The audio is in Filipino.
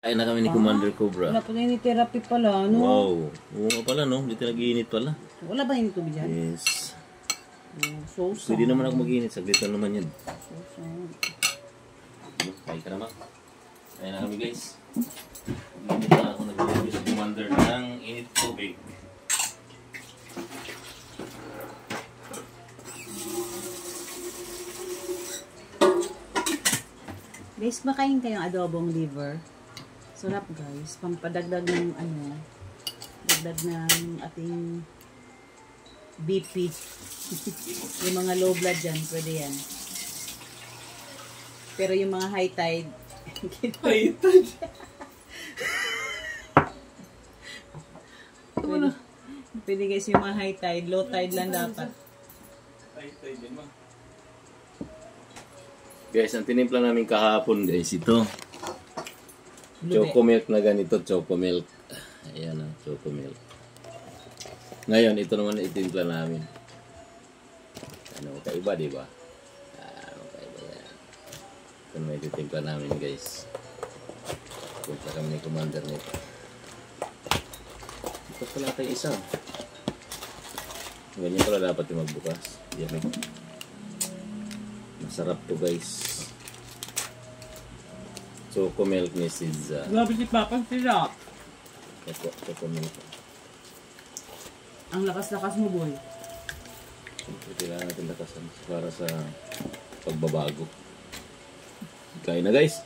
Kain na kami ni Commander Cobra. Wala pa na therapy pala, no? Wow. Oo nga pala, no? Dito nag-iinit pala. Wala ba yung tubig dyan? Yes. So sad. Pwede naman ako mag-iinit. Saglit lang naman yan. So sad. Kain ka naman. Kain na kami, guys. Mag-iinit na ako. Nag-review si Commander ng init tubig. Guys, makain kayong adobong liver. Sarap, guys. Pampadagdag ng dagdag ng ating BP. Yung mga low blood dyan, pwede yan. Pero yung mga high tide, High tide? pwede guys yung mga high tide, low tide lang dapat. High tide din ba? Guys, ang tinimpla namin kahapon, guys, ito. Choco milk na ganito, choco milk. Ayan na, choco milk. Ngayon, ito naman itimpla namin. Ano, kaiba, diba? Kaiba yan. Ito naman ititimpla namin, guys. Punta kami ni Commander nito. Ito pala tayo isa. Ganyan pala dapat yung magbukas. Yan. Masarap to, guys. Choco milk ni Sizza. Grabe si Papa, sila. Choco milk. Ang lakas-lakas mo, boy. Siyempre, kailangan natin lakasan para sa pagbabago. Kain na, guys.